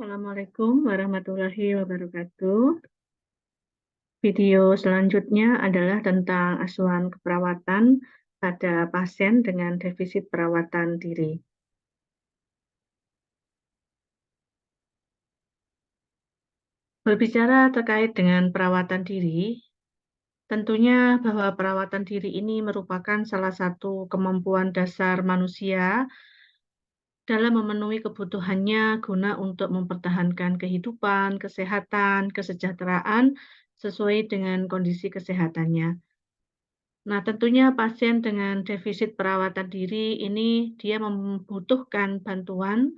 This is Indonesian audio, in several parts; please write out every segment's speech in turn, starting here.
Assalamualaikum warahmatullahi wabarakatuh. Video selanjutnya adalah tentang asuhan keperawatan pada pasien dengan defisit perawatan diri. Berbicara terkait dengan perawatan diri, tentunya bahwa perawatan diri ini merupakan salah satu kemampuan dasar manusia dalam memenuhi kebutuhannya guna untuk mempertahankan kehidupan, kesehatan, kesejahteraan sesuai dengan kondisi kesehatannya. Nah, tentunya pasien dengan defisit perawatan diri ini dia membutuhkan bantuan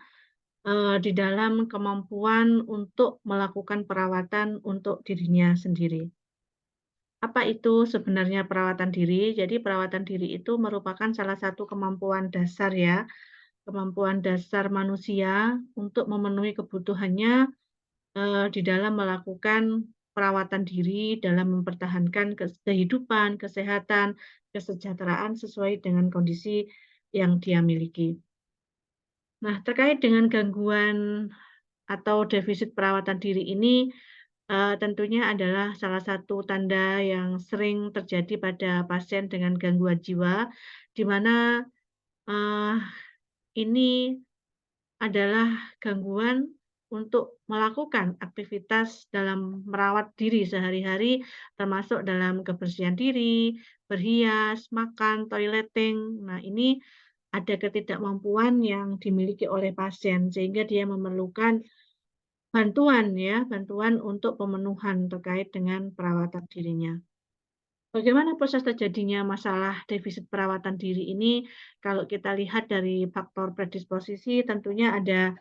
di dalam kemampuan untuk melakukan perawatan untuk dirinya sendiri. Apa itu sebenarnya perawatan diri? Jadi perawatan diri itu merupakan salah satu kemampuan dasar ya, kemampuan dasar manusia untuk memenuhi kebutuhannya di dalam melakukan perawatan diri dalam mempertahankan kehidupan, kesehatan, kesejahteraan sesuai dengan kondisi yang dia miliki. Nah, terkait dengan gangguan atau defisit perawatan diri ini, tentunya adalah salah satu tanda yang sering terjadi pada pasien dengan gangguan jiwa, di mana, eee, ini adalah gangguan untuk melakukan aktivitas dalam merawat diri sehari-hari, termasuk dalam kebersihan diri, berhias, makan, toileting. Nah, ini ada ketidakmampuan yang dimiliki oleh pasien, sehingga dia memerlukan bantuan ya, bantuan untuk pemenuhan terkait dengan perawatan dirinya. Bagaimana proses terjadinya masalah defisit perawatan diri ini? Kalau kita lihat dari faktor predisposisi, tentunya ada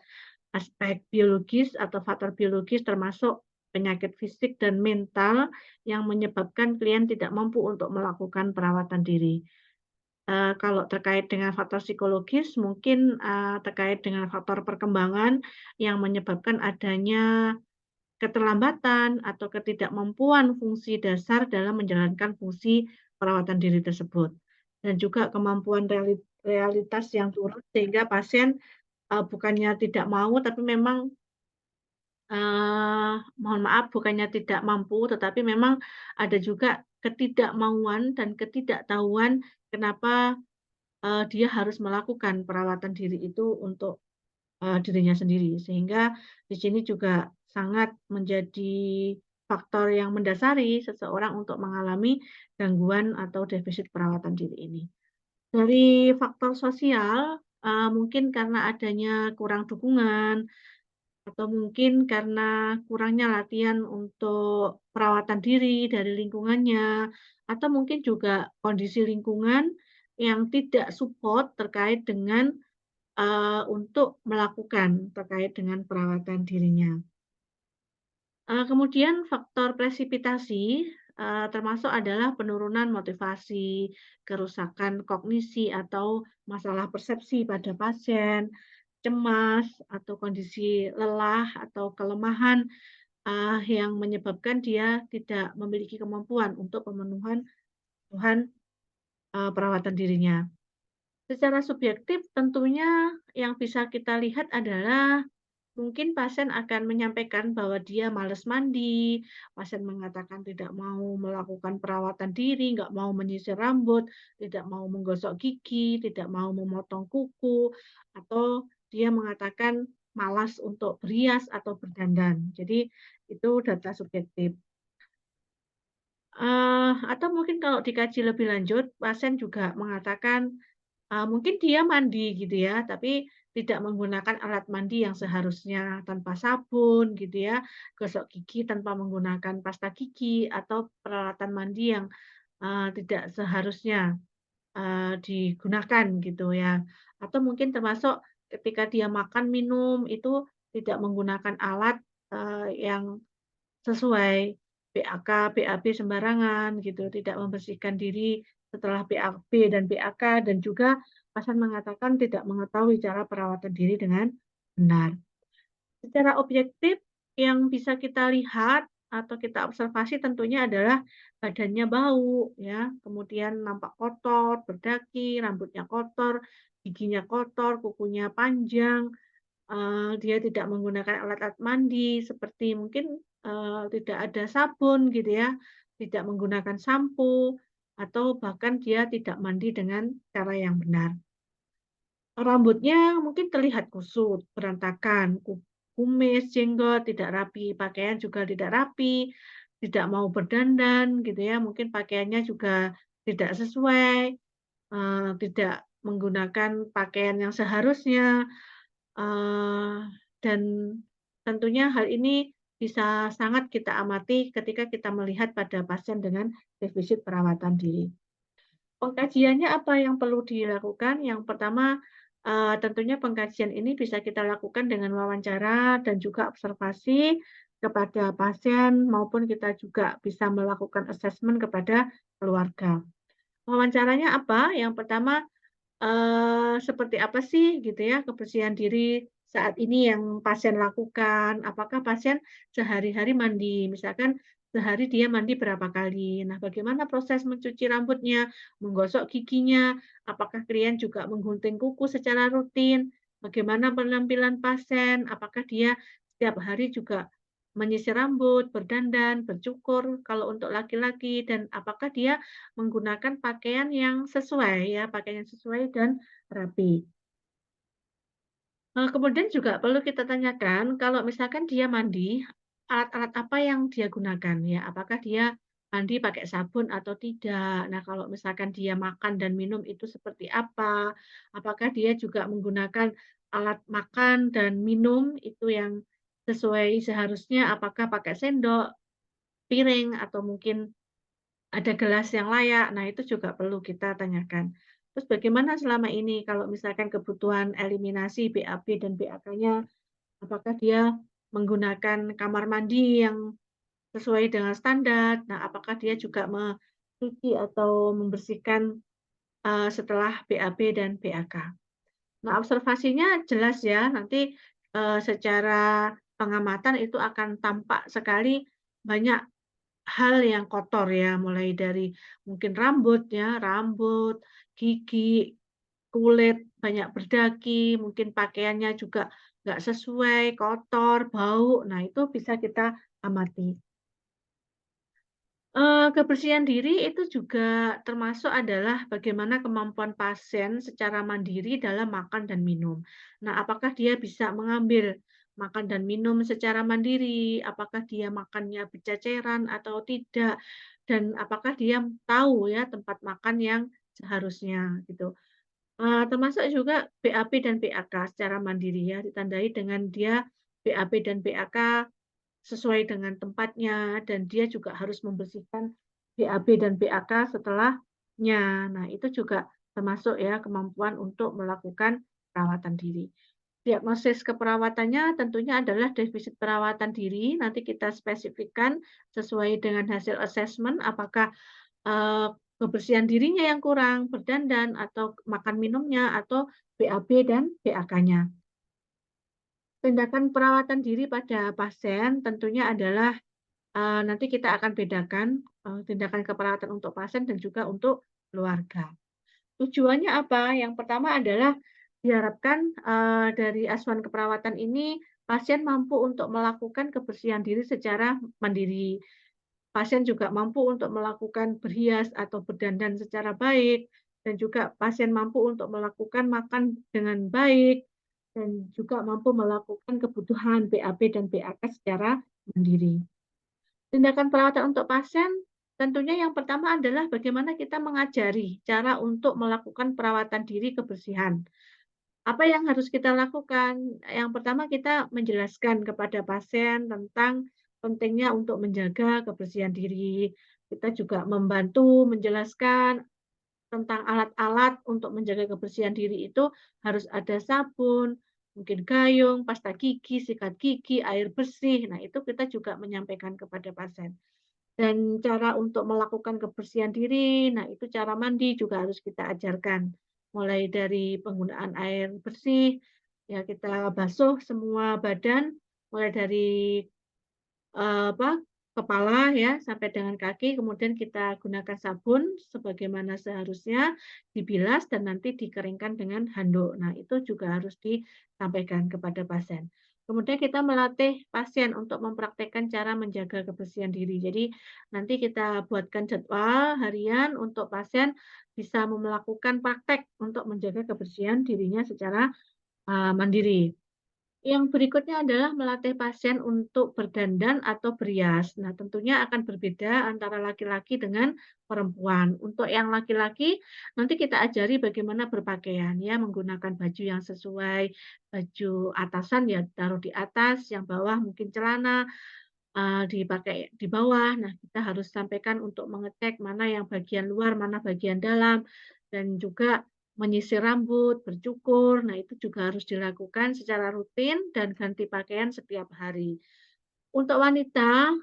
aspek biologis atau faktor biologis termasuk penyakit fisik dan mental yang menyebabkan klien tidak mampu untuk melakukan perawatan diri. Kalau terkait dengan faktor psikologis mungkin, terkait dengan faktor perkembangan yang menyebabkan adanya keterlambatan atau ketidakmampuan fungsi dasar dalam menjalankan fungsi perawatan diri tersebut. Dan juga kemampuan realitas yang turun sehingga pasien, bukannya tidak mau tapi memang mohon maaf bukannya tidak mampu, tetapi memang ada juga ketidakmauan dan ketidaktahuan kenapa, dia harus melakukan perawatan diri itu untuk, dirinya sendiri. Sehingga di sini juga sangat menjadi faktor yang mendasari seseorang untuk mengalami gangguan atau defisit perawatan diri ini. Dari faktor sosial, mungkin karena adanya kurang dukungan atau mungkin karena kurangnya latihan untuk perawatan diri dari lingkungannya, atau mungkin juga kondisi lingkungan yang tidak support terkait dengan, untuk melakukan terkait dengan perawatan dirinya. Kemudian faktor presipitasi, termasuk adalah penurunan motivasi, kerusakan kognisi atau masalah persepsi pada pasien, cemas atau kondisi lelah atau kelemahan yang menyebabkan dia tidak memiliki kemampuan untuk pemenuhan kebutuhan, perawatan dirinya. Secara subjektif tentunya yang bisa kita lihat adalah mungkin pasien akan menyampaikan bahwa dia malas mandi, pasien mengatakan tidak mau melakukan perawatan diri, nggak mau menyisir rambut, tidak mau menggosok gigi, tidak mau memotong kuku, atau dia mengatakan malas untuk berias atau berdandan. Jadi itu data subjektif. Atau mungkin kalau dikaji lebih lanjut, pasien juga mengatakan, mungkin dia mandi gitu ya, tapi tidak menggunakan alat mandi yang seharusnya, tanpa sabun gitu ya, gosok gigi tanpa menggunakan pasta gigi, atau peralatan mandi yang, tidak seharusnya, digunakan gitu ya. Atau mungkin termasuk ketika dia makan, minum, itu tidak menggunakan alat, yang sesuai, BAK, BAB sembarangan gitu, tidak membersihkan diri setelah BAB dan BAK, dan juga pasien mengatakan tidak mengetahui cara perawatan diri dengan benar. Secara objektif yang bisa kita lihat atau kita observasi tentunya adalah badannya bau ya, kemudian nampak kotor, berdaki, rambutnya kotor, giginya kotor, kukunya panjang, dia tidak menggunakan alat-alat mandi seperti mungkin, tidak ada sabun gitu ya, tidak menggunakan sampo, atau bahkan dia tidak mandi dengan cara yang benar. Rambutnya mungkin terlihat kusut, berantakan, kumis, jenggot tidak rapi, pakaian juga tidak rapi, tidak mau berdandan gitu ya, mungkin pakaiannya juga tidak sesuai, tidak menggunakan pakaian yang seharusnya, eee, dan tentunya hal ini bisa sangat kita amati ketika kita melihat pada pasien dengan defisit perawatan diri. Pengkajiannya apa yang perlu dilakukan? Yang pertama, tentunya pengkajian ini bisa kita lakukan dengan wawancara dan juga observasi kepada pasien, maupun kita juga bisa melakukan assessment kepada keluarga. Wawancaranya apa? Yang pertama, seperti apa sih gitu ya kebersihan diri saat ini yang pasien lakukan? Apakah pasien sehari-hari mandi? Misalkan sehari dia mandi berapa kali? Nah, bagaimana proses mencuci rambutnya, menggosok giginya? Apakah klien juga menggunting kuku secara rutin? Bagaimana penampilan pasien? Apakah dia setiap hari juga menyisir rambut, berdandan, bercukur kalau untuk laki-laki, dan apakah dia menggunakan pakaian yang sesuai ya, pakaian yang sesuai dan rapi. Kemudian juga perlu kita tanyakan kalau misalkan dia mandi, alat-alat apa yang dia gunakan ya, apakah dia mandi pakai sabun atau tidak. Nah, kalau misalkan dia makan dan minum itu seperti apa, apakah dia juga menggunakan alat makan dan minum itu yang sesuai seharusnya, apakah pakai sendok, piring, atau mungkin ada gelas yang layak. Nah, itu juga perlu kita tanyakan. Terus bagaimana selama ini kalau misalkan kebutuhan eliminasi BAB dan BAK-nya, apakah dia menggunakan kamar mandi yang sesuai dengan standar? Nah, apakah dia juga mencuci atau membersihkan, setelah BAB dan BAK? Nah, observasinya jelas ya, nanti, secara pengamatan itu akan tampak sekali banyak hal yang kotor ya, mulai dari mungkin rambut ya, rambut, gigi, kulit banyak berdaki, mungkin pakaiannya juga nggak sesuai, kotor, bau. Nah, itu bisa kita amati. Kebersihan diri itu juga termasuk adalah bagaimana kemampuan pasien secara mandiri dalam makan dan minum. Nah, apakah dia bisa mengambil makan dan minum secara mandiri? Apakah dia makannya berceceran atau tidak? Dan apakah dia tahu ya tempat makan yang seharusnya gitu. Termasuk juga BAB dan BAK secara mandiri ya, ditandai dengan dia BAB dan BAK sesuai dengan tempatnya, dan dia juga harus membersihkan BAB dan BAK setelahnya. Nah, itu juga termasuk ya kemampuan untuk melakukan perawatan diri. Diagnosis keperawatannya tentunya adalah defisit perawatan diri, nanti kita spesifikkan sesuai dengan hasil assessment apakah, eee, kebersihan dirinya yang kurang, berdandan, atau makan minumnya, atau BAB dan BAK-nya. Tindakan perawatan diri pada pasien tentunya adalah, nanti kita akan bedakan, tindakan keperawatan untuk pasien dan juga untuk keluarga. Tujuannya apa? Yang pertama adalah diharapkan, dari asuhan keperawatan ini pasien mampu untuk melakukan kebersihan diri secara mandiri. Pasien juga mampu untuk melakukan berhias atau berdandan secara baik, dan juga pasien mampu untuk melakukan makan dengan baik, dan juga mampu melakukan kebutuhan BAB dan BAK secara mandiri. Tindakan perawatan untuk pasien, tentunya yang pertama adalah bagaimana kita mengajari cara untuk melakukan perawatan diri kebersihan. Apa yang harus kita lakukan? Yang pertama kita menjelaskan kepada pasien tentang pentingnya untuk menjaga kebersihan diri. Kita juga membantu menjelaskan tentang alat-alat untuk menjaga kebersihan diri itu harus ada sabun, mungkin gayung, pasta gigi, sikat gigi, air bersih. Nah, itu kita juga menyampaikan kepada pasien. Dan cara untuk melakukan kebersihan diri, nah itu cara mandi juga harus kita ajarkan. Mulai dari penggunaan air bersih, ya kita basuh semua badan, mulai dari, apa, kepala ya sampai dengan kaki, kemudian kita gunakan sabun sebagaimana seharusnya, dibilas dan nanti dikeringkan dengan handuk. Nah, itu juga harus disampaikan kepada pasien. Kemudian kita melatih pasien untuk mempraktekkan cara menjaga kebersihan diri. Jadi nanti kita buatkan jadwal harian untuk pasien bisa melakukan praktek untuk menjaga kebersihan dirinya secara mandiri. Yang berikutnya adalah melatih pasien untuk berdandan atau berias. Nah, tentunya akan berbeda antara laki-laki dengan perempuan. Untuk yang laki-laki, nanti kita ajari bagaimana berpakaian, ya, menggunakan baju yang sesuai, baju atasan ya taruh di atas, yang bawah mungkin celana, dipakai di bawah. Nah, kita harus sampaikan untuk mengecek mana yang bagian luar, mana bagian dalam, dan juga menyisir rambut, bercukur. Nah, itu juga harus dilakukan secara rutin dan ganti pakaian setiap hari. Untuk wanita,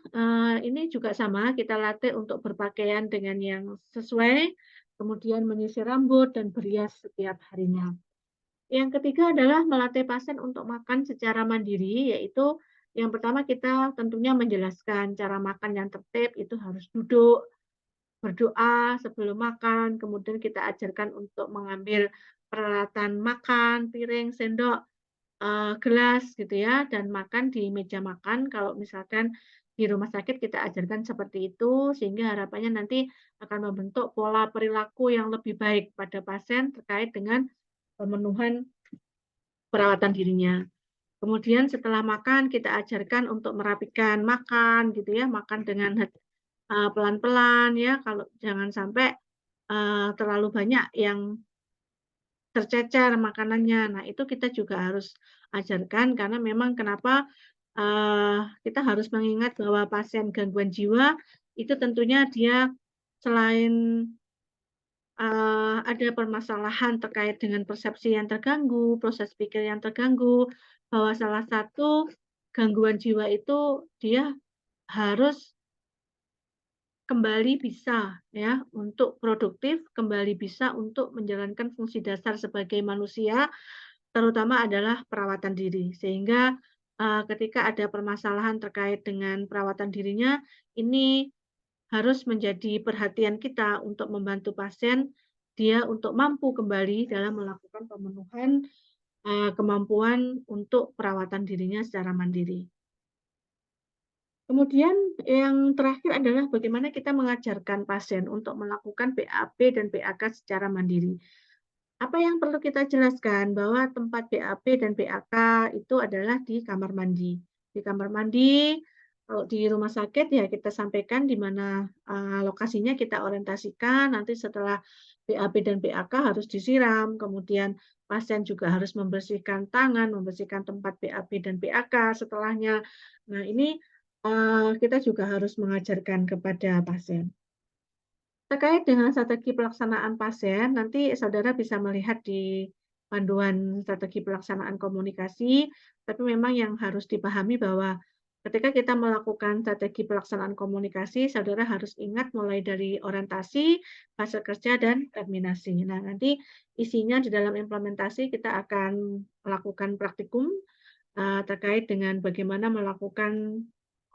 ini juga sama, kita latih untuk berpakaian dengan yang sesuai, kemudian menyisir rambut dan berias setiap harinya. Yang ketiga adalah melatih pasien untuk makan secara mandiri, yaitu yang pertama kita tentunya menjelaskan cara makan yang tertib, itu harus duduk, berdoa sebelum makan, kemudian kita ajarkan untuk mengambil peralatan makan, piring, sendok, gelas gitu ya, dan makan di meja makan. Kalau misalkan di rumah sakit kita ajarkan seperti itu, sehingga harapannya nanti akan membentuk pola perilaku yang lebih baik pada pasien terkait dengan pemenuhan perawatan dirinya. Kemudian setelah makan kita ajarkan untuk merapikan makan gitu ya, makan dengan pelan-pelan ya, kalau jangan sampai, terlalu banyak yang tercecer makanannya. Nah, itu kita juga harus ajarkan karena memang kenapa, kita harus mengingat bahwa pasien gangguan jiwa itu tentunya dia selain ada permasalahan terkait dengan persepsi yang terganggu, proses pikir yang terganggu, bahwa salah satu gangguan jiwa itu dia harus kembali bisa ya untuk produktif, kembali bisa untuk menjalankan fungsi dasar sebagai manusia, terutama adalah perawatan diri. Sehingga, ketika ada permasalahan terkait dengan perawatan dirinya, ini harus menjadi perhatian kita untuk membantu pasien, dia untuk mampu kembali dalam melakukan pemenuhan, kemampuan untuk perawatan dirinya secara mandiri. Kemudian yang terakhir adalah bagaimana kita mengajarkan pasien untuk melakukan BAP dan BAK secara mandiri. Apa yang perlu kita jelaskan bahwa tempat BAP dan BAK itu adalah di kamar mandi. Di kamar mandi, kalau di rumah sakit ya kita sampaikan di mana, lokasinya kita orientasikan, nanti setelah BAP dan BAK harus disiram, kemudian pasien juga harus membersihkan tangan, membersihkan tempat BAP dan BAK setelahnya. Nah ini, kita juga harus mengajarkan kepada pasien. Terkait dengan strategi pelaksanaan pasien, nanti saudara bisa melihat di panduan strategi pelaksanaan komunikasi, tapi memang yang harus dipahami bahwa ketika kita melakukan strategi pelaksanaan komunikasi, saudara harus ingat mulai dari orientasi, fase kerja, dan terminasi. Nah, nanti isinya di dalam implementasi kita akan melakukan praktikum terkait dengan bagaimana melakukan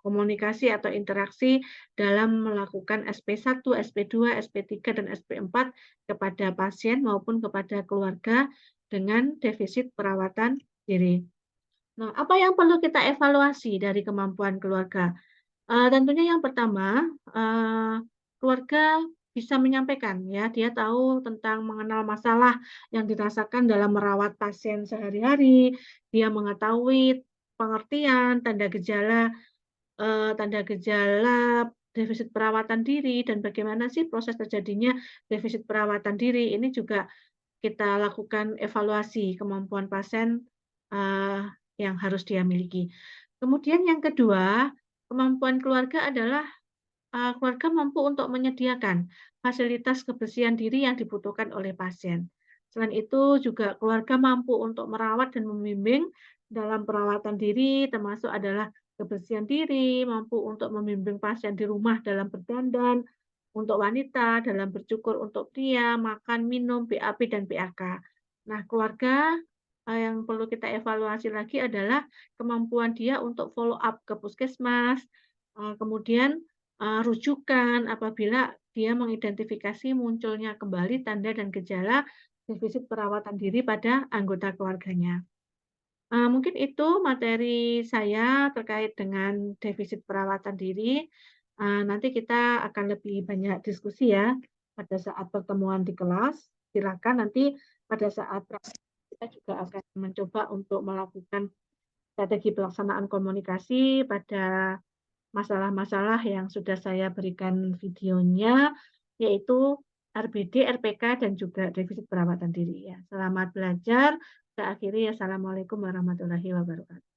komunikasi atau interaksi dalam melakukan SP1, SP2, SP3, dan SP4 kepada pasien maupun kepada keluarga dengan defisit perawatan diri. Nah, apa yang perlu kita evaluasi dari kemampuan keluarga? Tentunya yang pertama, keluarga bisa menyampaikan ya, dia tahu tentang mengenal masalah yang dirasakan dalam merawat pasien sehari-hari, dia mengetahui pengertian, tanda gejala defisit perawatan diri dan bagaimana sih proses terjadinya defisit perawatan diri. Ini juga kita lakukan evaluasi kemampuan pasien, eee, yang harus dia miliki. Kemudian yang kedua, kemampuan keluarga adalah, keluarga mampu untuk menyediakan fasilitas kebersihan diri yang dibutuhkan oleh pasien. Selain itu juga keluarga mampu untuk merawat dan membimbing dalam perawatan diri, termasuk adalah kebersihan diri, mampu untuk membimbing pasien di rumah dalam berdandan, untuk wanita dalam bercukur untuk pria, makan, minum, BAP dan BAK. Nah, keluarga, yang perlu kita evaluasi lagi adalah kemampuan dia untuk follow up ke puskesmas, Kemudian, rujukan apabila dia mengidentifikasi munculnya kembali tanda dan gejala defisit perawatan diri pada anggota keluarganya. Mungkin itu materi saya terkait dengan defisit perawatan diri. Nanti kita akan lebih banyak diskusi ya pada saat pertemuan di kelas. Silakan nanti pada saat praktik kita juga akan mencoba untuk melakukan strategi pelaksanaan komunikasi pada masalah-masalah yang sudah saya berikan videonya, yaitu RBD, RPK, dan juga defisit perawatan diri ya. Selamat belajar. Kita akhiri. Assalamualaikum warahmatullahi wabarakatuh.